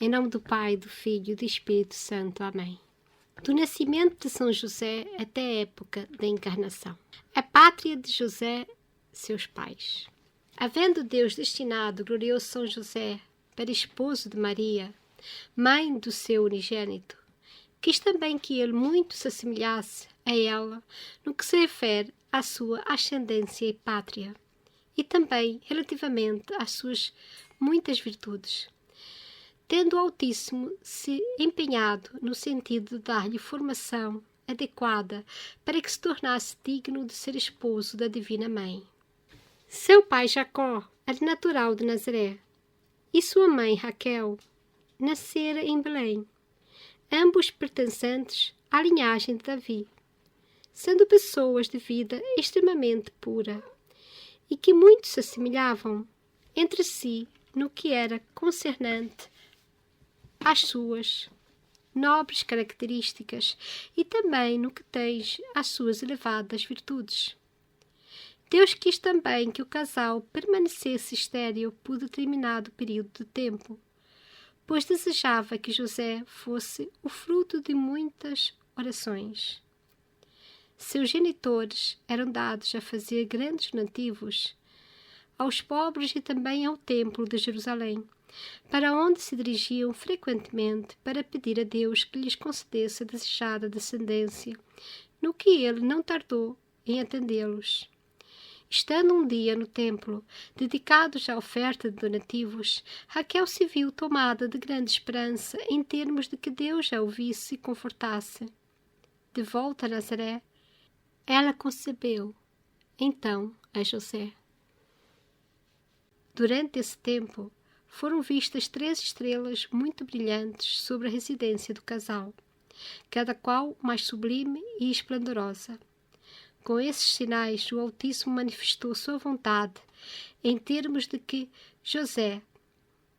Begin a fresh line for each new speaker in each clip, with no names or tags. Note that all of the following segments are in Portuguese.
Em nome do Pai, do Filho e do Espírito Santo. Amém. Do nascimento de São José até a época da encarnação. A pátria de José, seus pais. Havendo Deus destinado o glorioso São José para esposo de Maria, mãe do seu unigênito, quis também que ele muito se assemelhasse a ela no que se refere à sua ascendência e pátria, e também relativamente às suas muitas virtudes, tendo o Altíssimo se empenhado no sentido de dar-lhe formação adequada para que se tornasse digno de ser esposo da Divina Mãe. Seu pai Jacó era natural de Nazaré, e sua mãe Raquel nascera em Belém, ambos pertencentes à linhagem de Davi, sendo pessoas de vida extremamente pura, e que muito se assemelhavam entre si no que era concernente às suas nobres características e também no que tens às suas elevadas virtudes. Deus quis também que o casal permanecesse estéril por determinado período de tempo, pois desejava que José fosse o fruto de muitas orações. Seus genitores eram dados a fazer grandes donativos aos pobres e também ao templo de Jerusalém, para onde se dirigiam frequentemente para pedir a Deus que lhes concedesse a desejada descendência, no que ele não tardou em atendê-los. Estando um dia no templo, dedicados à oferta de donativos, Raquel se viu tomada de grande esperança em termos de que Deus a ouvisse e confortasse. De volta a Nazaré, ela concebeu, então, a José. Durante esse tempo, foram vistas 3 estrelas muito brilhantes sobre a residência do casal, cada qual mais sublime e esplendorosa. Com esses sinais, o Altíssimo manifestou sua vontade em termos de que José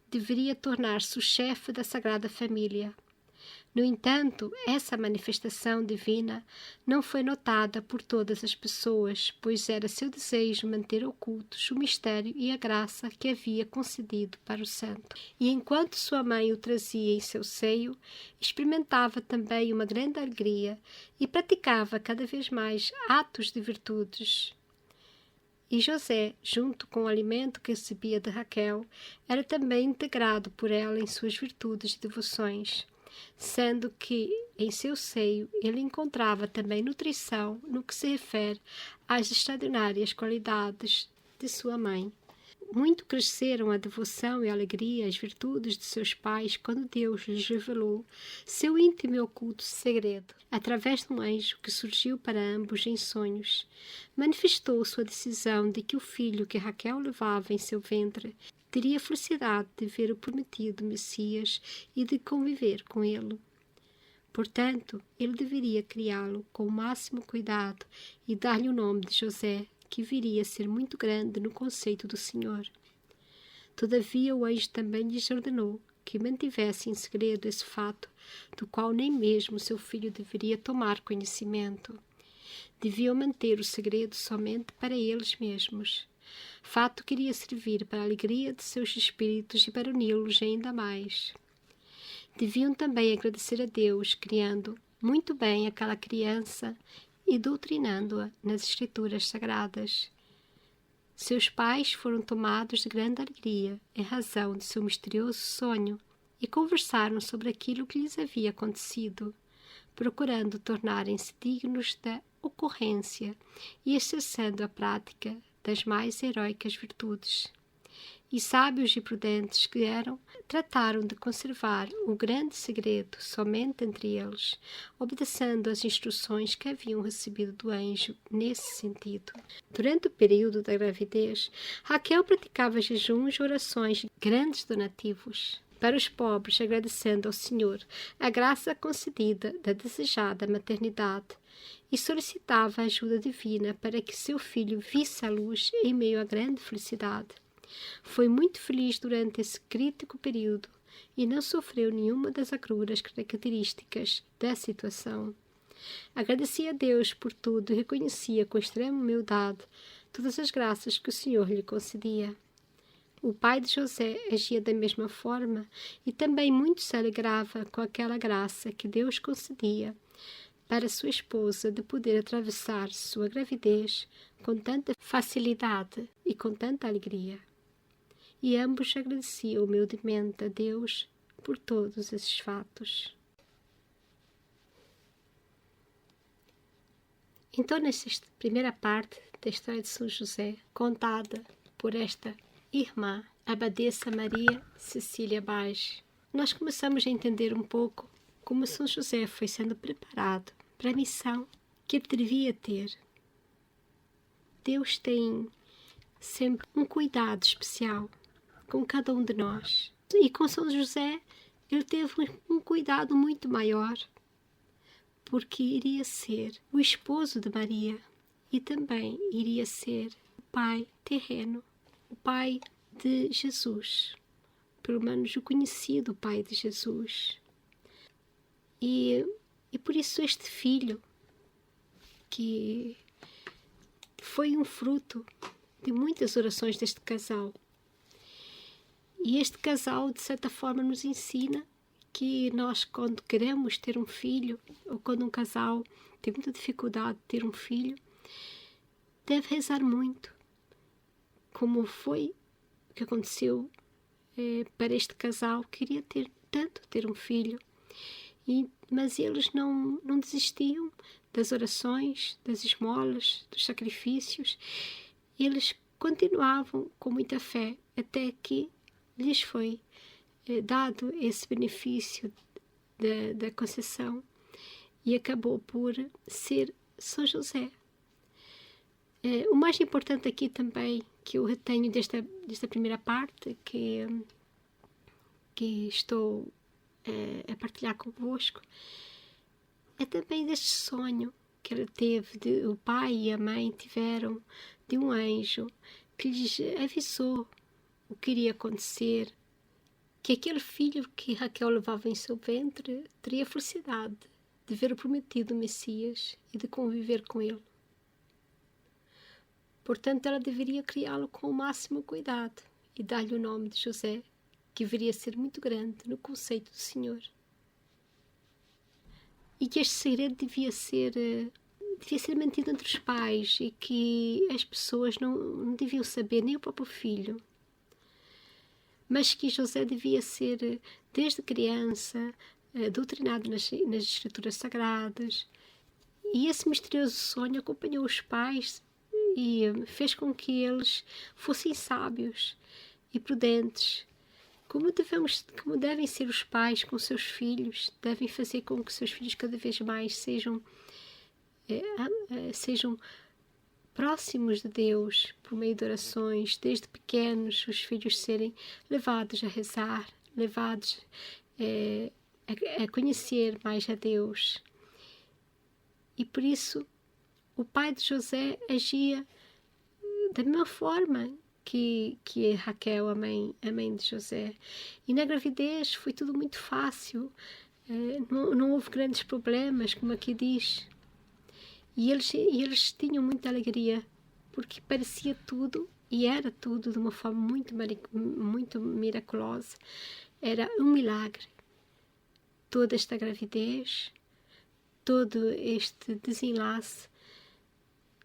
deveria tornar-se o chefe da Sagrada Família. No entanto, essa manifestação divina não foi notada por todas as pessoas, pois era seu desejo manter ocultos o mistério e a graça que havia concedido para o santo. E enquanto sua mãe o trazia em seu seio, experimentava também uma grande alegria e praticava cada vez mais atos de virtudes. E José, junto com o alimento que recebia de Raquel, era também integrado por ela em suas virtudes e devoções, sendo que em seu seio ele encontrava também nutrição no que se refere às extraordinárias qualidades de sua mãe. Muito cresceram a devoção e a alegria, as virtudes de seus pais, quando Deus lhes revelou seu íntimo e oculto segredo, através de um anjo que surgiu para ambos em sonhos. Manifestou sua decisão de que o filho que Raquel levava em seu ventre teria a felicidade de ver o prometido Messias e de conviver com ele. Portanto, ele deveria criá-lo com o máximo cuidado e dar-lhe o nome de José, que viria a ser muito grande no conceito do Senhor. Todavia, o anjo também lhes ordenou que mantivesse em segredo esse fato, do qual nem mesmo seu filho deveria tomar conhecimento. Deviam manter o segredo somente para eles mesmos. Fato que iria servir para a alegria de seus espíritos e para uni-los ainda mais. Deviam também agradecer a Deus, criando muito bem aquela criança e doutrinando-a nas Escrituras Sagradas. Seus pais foram tomados de grande alegria em razão de seu misterioso sonho e conversaram sobre aquilo que lhes havia acontecido, procurando tornarem-se dignos da ocorrência e exercendo a prática das mais heróicas virtudes. E sábios e prudentes que eram, trataram de conservar o grande segredo somente entre eles, obedecendo às instruções que haviam recebido do anjo nesse sentido. Durante o período da gravidez, Raquel praticava jejuns e orações de grandes donativos para os pobres, agradecendo ao Senhor a graça concedida da desejada maternidade, e solicitava a ajuda divina para que seu filho visse a luz em meio à grande felicidade. Foi muito feliz durante esse crítico período e não sofreu nenhuma das agruras características da situação. Agradecia a Deus por tudo e reconhecia com extrema humildade todas as graças que o Senhor lhe concedia. O pai de José agia da mesma forma e também muito se alegrava com aquela graça que Deus concedia para sua esposa de poder atravessar sua gravidez com tanta facilidade e com tanta alegria. E ambos agradeciam humildemente a Deus por todos esses fatos. Então, nesta primeira parte da história de São José, contada por esta irmã, Abadesa Maria Cecília Bage, nós começamos a entender um pouco como São José foi sendo preparado para a missão que ele devia ter. Deus tem sempre um cuidado especial com cada um de nós. E com São José, ele teve um cuidado muito maior, porque iria ser o esposo de Maria e também iria ser o pai terreno, o pai de Jesus, pelo menos o conhecido pai de Jesus. E por isso este filho, que foi um fruto de muitas orações deste casal. E este casal, de certa forma, nos ensina que nós, quando queremos ter um filho, ou quando um casal tem muita dificuldade de ter um filho, deve rezar muito, como foi o que aconteceu para este casal. Queria tanto ter um filho, mas eles não desistiam das orações, das esmolas, dos sacrifícios. Eles continuavam com muita fé até que lhes foi dado esse benefício da conceição e acabou por ser São José. O mais importante aqui também que eu retenho desta primeira parte que estou a partilhar convosco é também deste sonho que ela teve, o pai e a mãe tiveram de um anjo que lhes avisou o que iria acontecer, que aquele filho que Raquel levava em seu ventre teria a felicidade de ver o prometido Messias e de conviver com ele. Portanto, ela deveria criá-lo com o máximo cuidado e dar-lhe o nome de José, que viria a ser muito grande no conceito do Senhor. E que este segredo devia ser mantido entre os pais e que as pessoas não deviam saber, nem o próprio filho. Mas que José devia ser, desde criança, doutrinado nas Escrituras Sagradas. E esse misterioso sonho acompanhou os pais e fez com que eles fossem sábios e prudentes. Como devem ser os pais com seus filhos, devem fazer com que seus filhos cada vez mais sejam próximos de Deus por meio de orações, desde pequenos os filhos serem levados a rezar, levados a conhecer mais a Deus. E por isso o pai de José agia da mesma forma que Raquel, a mãe de José. E na gravidez foi tudo muito fácil, não houve grandes problemas, como aqui diz. E eles tinham muita alegria, porque parecia tudo, e era tudo de uma forma muito miraculosa. Era um milagre. Toda esta gravidez, todo este desenlace,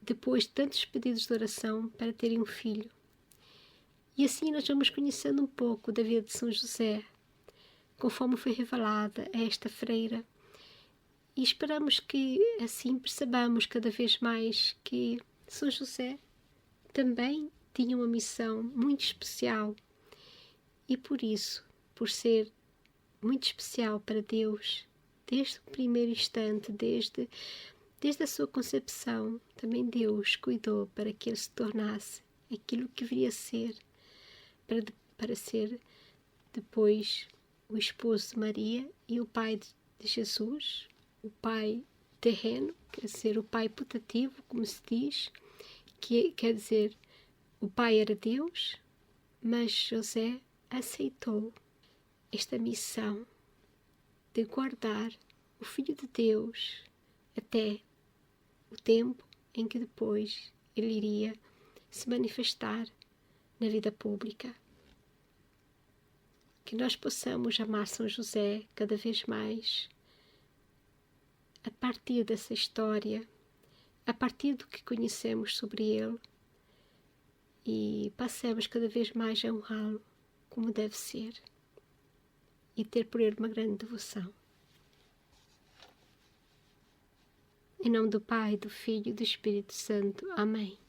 depois de tantos pedidos de oração para terem um filho. E assim nós vamos conhecendo um pouco da vida de São José, conforme foi revelada a esta freira. E esperamos que assim percebamos cada vez mais que São José também tinha uma missão muito especial. E por isso, por ser muito especial para Deus, desde o primeiro instante, desde a sua concepção, também Deus cuidou para que ele se tornasse aquilo que viria a ser, para ser depois o esposo de Maria e o pai de Jesus, o pai terreno, quer dizer, o pai putativo, como se diz, que quer dizer, o pai era Deus, mas José aceitou esta missão de guardar o Filho de Deus até o tempo em que depois ele iria se manifestar na vida pública. que nós possamos amar São José cada vez mais a partir dessa história, a partir do que conhecemos sobre ele, e passemos cada vez mais a honrá-lo como deve ser e ter por ele uma grande devoção. Em nome do Pai, do Filho e do Espírito Santo. Amém.